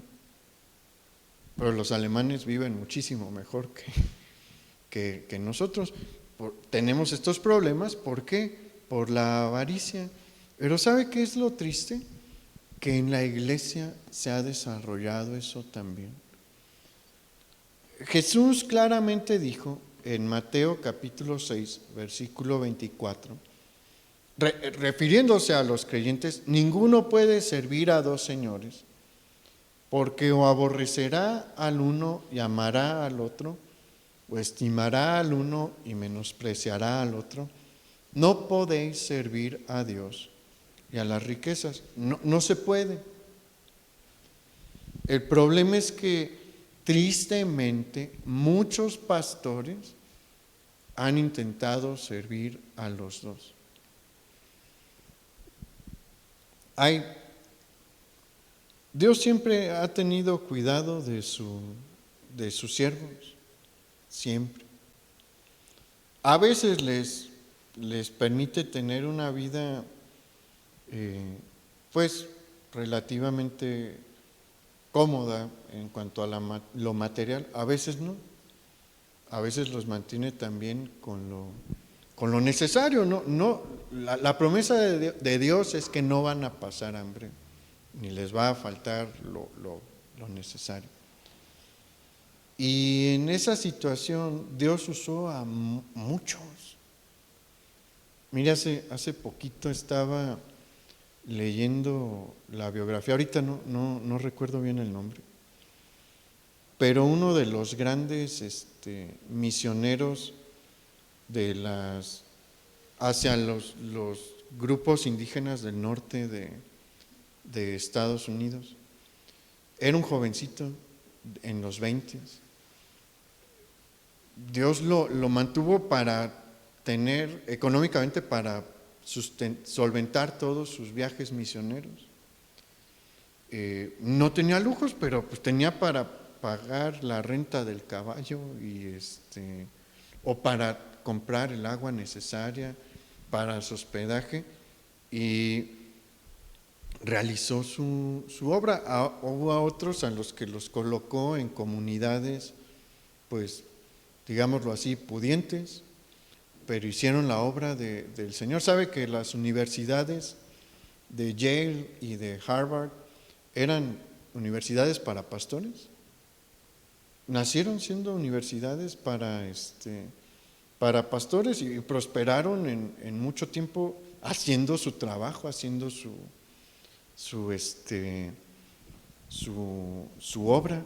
Pero los alemanes viven muchísimo mejor que nosotros. Tenemos estos problemas, ¿por qué? Por la avaricia. Pero ¿sabe qué es lo triste? Que en la iglesia se ha desarrollado eso también. Jesús claramente dijo en Mateo capítulo 6, versículo 24, refiriéndose a los creyentes: ninguno puede servir a 2 señores, porque o aborrecerá al uno y amará al otro, o estimará al uno y menospreciará al otro. No podéis servir a Dios y a las riquezas. No se puede. El problema es que tristemente muchos pastores han intentado servir a los dos. Dios siempre ha tenido cuidado de sus siervos, siempre. A veces les permite tener una vida pues relativamente cómoda en cuanto a lo material, a veces no. A veces los mantiene también con lo necesario. La promesa de Dios es que no van a pasar hambre, ni les va a faltar lo necesario. Y en esa situación Dios usó a muchos. Mira, hace poquito estaba leyendo la biografía, ahorita no recuerdo bien el nombre, pero uno de los grandes misioneros hacia los grupos indígenas del norte de Estados Unidos, era un jovencito en los 20. Dios lo mantuvo para tener económicamente para solventar todos sus viajes misioneros. No tenía lujos, pero pues tenía para pagar la renta del caballo o para comprar el agua necesaria para su hospedaje, y realizó su obra. Hubo a otros a los que los colocó en comunidades, pues digámoslo así, pudientes, pero hicieron la obra del Señor. ¿Sabe que las universidades de Yale y de Harvard eran universidades para pastores? Nacieron siendo universidades para pastores, y prosperaron en mucho tiempo haciendo su trabajo, haciendo su obra.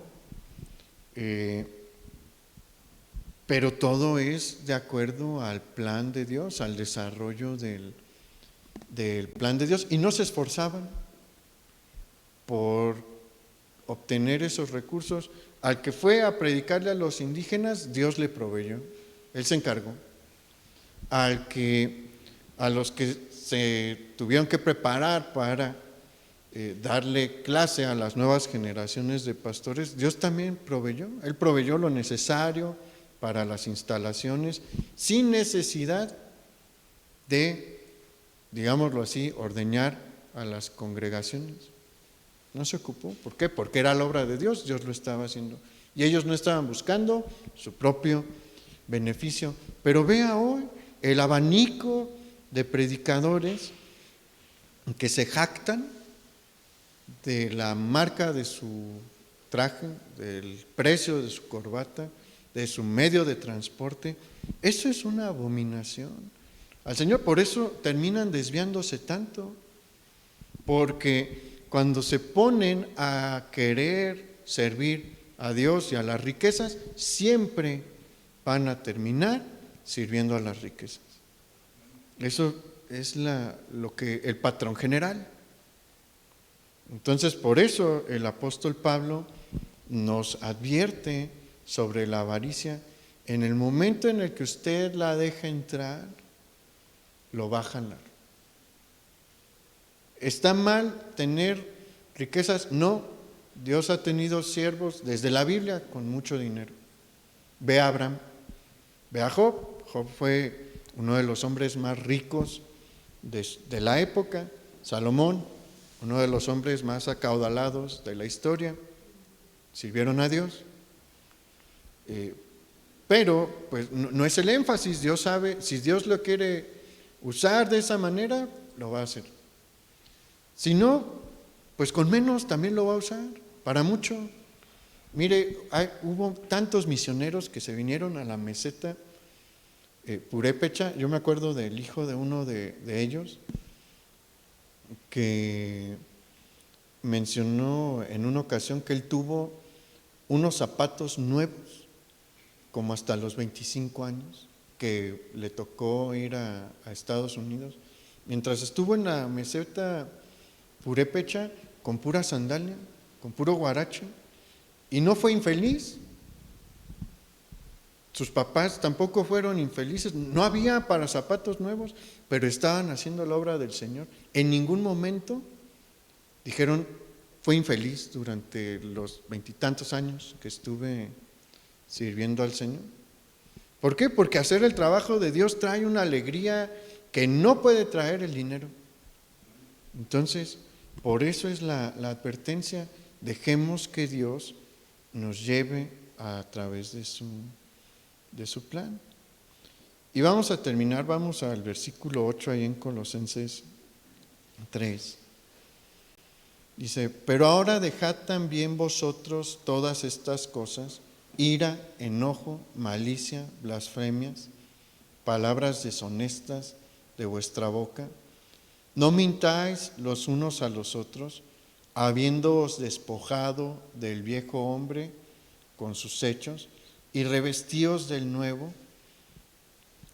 Pero todo es de acuerdo al plan de Dios, al desarrollo del plan de Dios, y no se esforzaban por obtener esos recursos. Al que fue a predicarle a los indígenas, Dios le proveyó, Él se encargó. A los que se tuvieron que preparar para darle clase a las nuevas generaciones de pastores, Dios también proveyó. Él proveyó lo necesario para las instalaciones, sin necesidad de digámoslo así, ordeñar a las congregaciones. No se ocupó. ¿Por qué? Porque era la obra de Dios, Dios lo estaba haciendo. Y ellos no estaban buscando su propio beneficio. Pero vea hoy el abanico de predicadores que se jactan de la marca de su traje, del precio de su corbata, de su medio de transporte. Eso es una abominación al Señor. Por eso terminan desviándose tanto, porque cuando se ponen a querer servir a Dios y a las riquezas, siempre van a terminar sirviendo a las riquezas. Eso es lo que el patrón general. Entonces, por eso el apóstol Pablo nos advierte sobre la avaricia. En el momento en el que usted la deja entrar, lo va a jalar. ¿Está mal tener riquezas? No. Dios ha tenido siervos desde la Biblia con mucho dinero. Ve a Abraham, ve a Job. Job fue uno de los hombres más ricos de la época. Salomón, uno de los hombres más acaudalados de la historia. Sirvieron a Dios. Pero pues no es el énfasis. Dios sabe, si Dios lo quiere usar de esa manera, lo va a hacer. Si no, pues con menos también lo va a usar, para mucho. Mire, hubo tantos misioneros que se vinieron a la meseta purépecha. Yo me acuerdo del hijo de uno de ellos que mencionó en una ocasión que él tuvo unos zapatos nuevos, como hasta los 25 años, que le tocó ir a Estados Unidos. Mientras estuvo en la meseta purépecha, con pura sandalia, con puro guarache, y no fue infeliz. Sus papás tampoco fueron infelices. No había para zapatos nuevos, pero estaban haciendo la obra del Señor. En ningún momento dijeron, fue infeliz durante los 20 años que estuve sirviendo al Señor. ¿Por qué? Porque hacer el trabajo de Dios trae una alegría que no puede traer el dinero. Entonces, por eso es la advertencia: dejemos que Dios nos lleve a través de su plan. Y vamos a terminar, vamos al versículo 8 ahí en Colosenses 3. Dice: pero ahora dejad también vosotros todas estas cosas: ira, enojo, malicia, blasfemias, palabras deshonestas de vuestra boca. No mintáis los unos a los otros, habiéndoos despojado del viejo hombre con sus hechos, y revestíos del nuevo,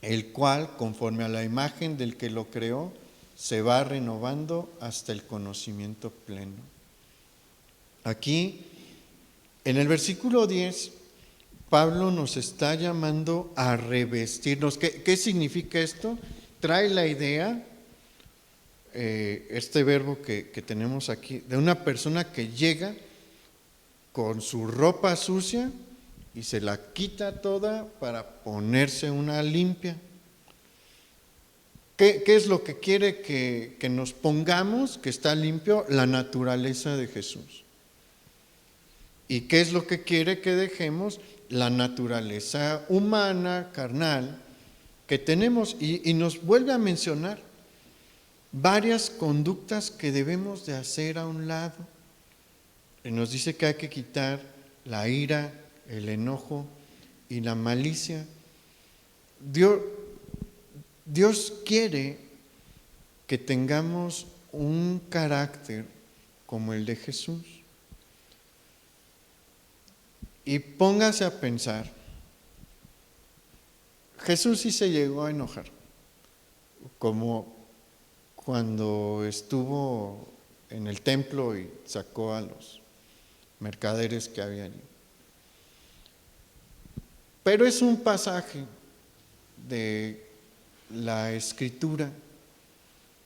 el cual, conforme a la imagen del que lo creó, se va renovando hasta el conocimiento pleno. Aquí, en el versículo 10, Pablo nos está llamando a revestirnos. ¿Qué significa esto? Trae la idea, este verbo que tenemos aquí, de una persona que llega con su ropa sucia y se la quita toda para ponerse una limpia. ¿Qué es lo que quiere que nos pongamos, que está limpio? La naturaleza de Jesús. ¿Y qué es lo que quiere que dejemos? La naturaleza humana, carnal, que tenemos. Y nos vuelve a mencionar varias conductas que debemos de hacer a un lado. Y nos dice que hay que quitar la ira, el enojo y la malicia. Dios quiere que tengamos un carácter como el de Jesús. Y póngase a pensar, Jesús sí se llegó a enojar, como cuando estuvo en el templo y sacó a los mercaderes que había allí. Pero es un pasaje de la Escritura.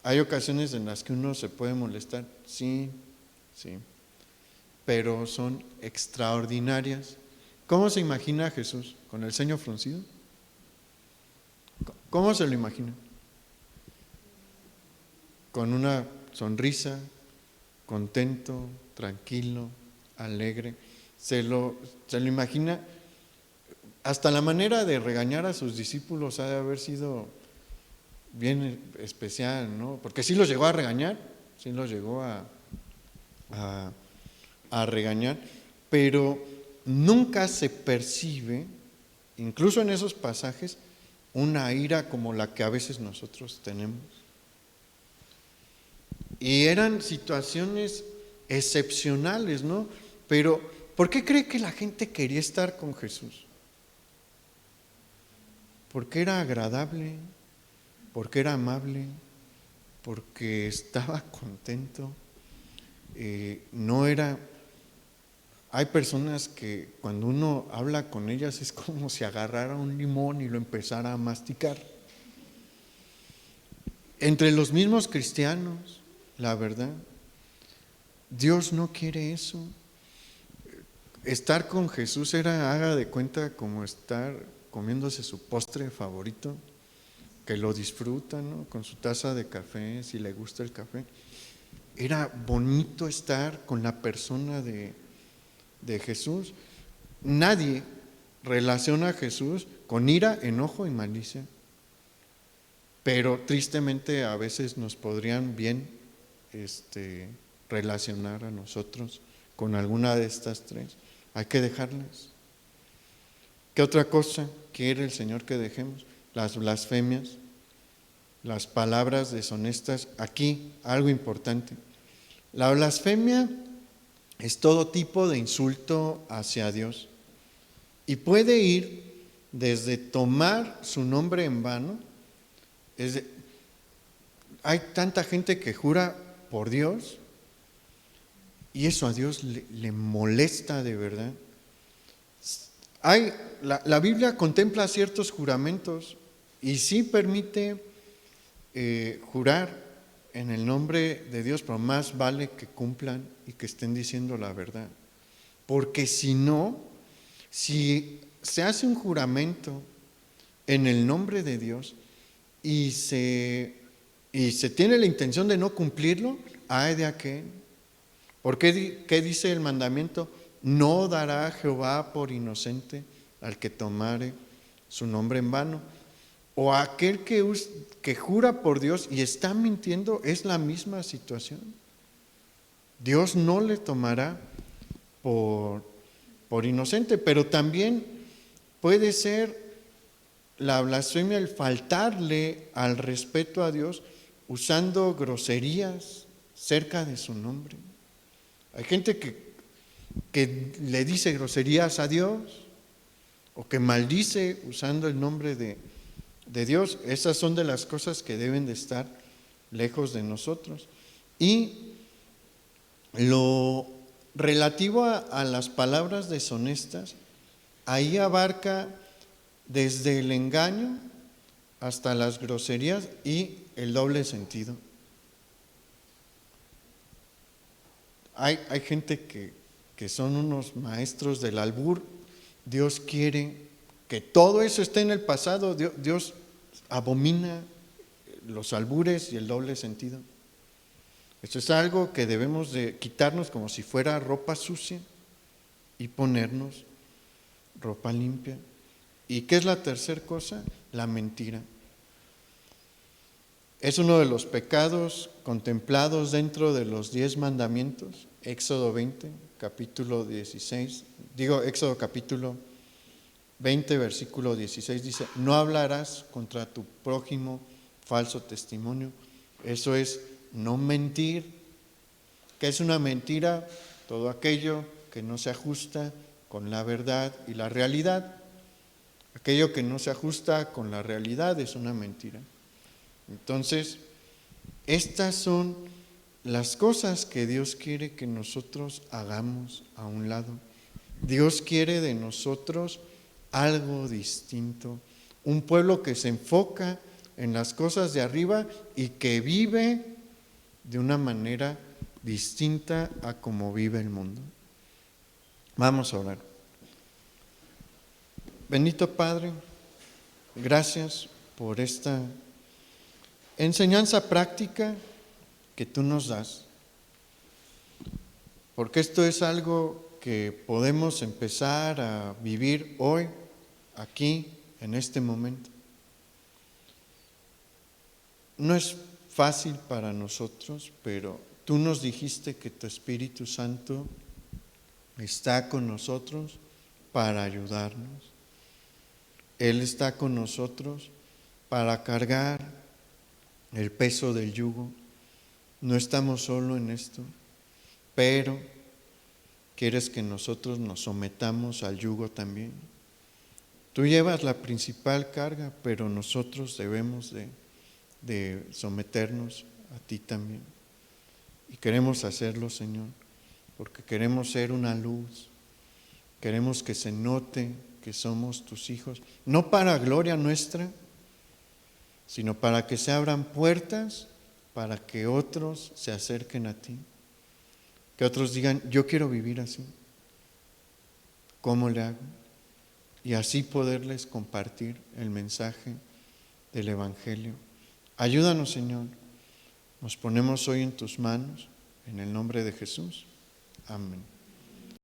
Hay ocasiones en las que uno se puede molestar, sí, pero son extraordinarias. ¿Cómo se imagina a Jesús? ¿Con el ceño fruncido? ¿Cómo se lo imagina? con una sonrisa, contento, tranquilo, alegre. Se lo imagina. Hasta la manera de regañar a sus discípulos ha de haber sido bien especial, ¿no? Porque sí los llegó a regañar, sí los llegó a regañar, pero nunca se percibe, incluso en esos pasajes, una ira como la que a veces nosotros tenemos. Y eran situaciones excepcionales, ¿no? Pero, ¿por qué cree que la gente quería estar con Jesús? Porque era agradable, porque era amable, porque estaba contento. No era... Hay personas que cuando uno habla con ellas es como si agarrara un limón y lo empezara a masticar. Entre los mismos cristianos, la verdad, Dios no quiere eso. Estar con Jesús era, haga de cuenta, como estar comiéndose su postre favorito, que lo disfruta, ¿no? Con su taza de café, si le gusta el café. Era bonito estar con la persona de Jesús. Nadie relaciona a Jesús con ira, enojo y malicia, pero tristemente a veces nos podrían bien relacionar a nosotros con alguna de estas tres. Hay que dejarlas. ¿Qué otra cosa quiere el Señor que dejemos? Las blasfemias, las palabras deshonestas. Aquí algo importante. La blasfemia es todo tipo de insulto hacia Dios y puede ir desde tomar su nombre en vano. Hay tanta gente que jura por Dios y eso a Dios le molesta de verdad. La Biblia contempla ciertos juramentos y sí permite jurar en el nombre de Dios, pero más vale que cumplan y que estén diciendo la verdad. Porque si no, si se hace un juramento en el nombre de Dios y se tiene la intención de no cumplirlo, ay de aquel. ¿Qué dice el mandamiento? No dará Jehová por inocente al que tomare su nombre en vano. O aquel que jura por Dios y está mintiendo, es la misma situación. Dios no le tomará por inocente, pero también puede ser la blasfemia el faltarle al respeto a Dios usando groserías cerca de su nombre. Hay gente que le dice groserías a Dios o que maldice usando el nombre de Dios. Esas son de las cosas que deben de estar lejos de nosotros. Y lo relativo a las palabras deshonestas, ahí abarca desde el engaño hasta las groserías y el doble sentido. Hay gente que son unos maestros del albur. Dios quiere que todo eso esté en el pasado. Dios abomina los albures y el doble sentido. Esto es algo que debemos de quitarnos como si fuera ropa sucia y ponernos ropa limpia. ¿Y qué es la tercera cosa? La mentira. Es uno de los pecados contemplados dentro de los 10 mandamientos. Éxodo 20, capítulo 16. Éxodo capítulo 20, versículo 16 dice: no hablarás contra tu prójimo falso testimonio. Eso es no mentir. ¿Qué es una mentira? Todo aquello que no se ajusta con la verdad y la realidad. Aquello que no se ajusta con la realidad es una mentira. Entonces, estas son las cosas que Dios quiere que nosotros hagamos a un lado. Dios quiere de nosotros algo distinto, un pueblo que se enfoca en las cosas de arriba y que vive de una manera distinta a como vive el mundo. Vamos a orar. Bendito Padre, gracias por esta enseñanza práctica que tú nos das, porque esto es algo que podemos empezar a vivir hoy, aquí, en este momento. No es fácil para nosotros, pero tú nos dijiste que tu Espíritu Santo está con nosotros para ayudarnos. Él está con nosotros para cargar el peso del yugo. No estamos solo en esto, pero quieres que nosotros nos sometamos al yugo también. Tú llevas la principal carga, pero nosotros debemos de someternos a ti también. Y queremos hacerlo, Señor, porque queremos ser una luz. Queremos que se note que somos tus hijos, no para gloria nuestra, sino para que se abran puertas para que otros se acerquen a ti. Que otros digan, yo quiero vivir así. ¿Cómo le hago? Y así poderles compartir el mensaje del Evangelio. Ayúdanos, Señor. Nos ponemos hoy en tus manos, en el nombre de Jesús. Amén.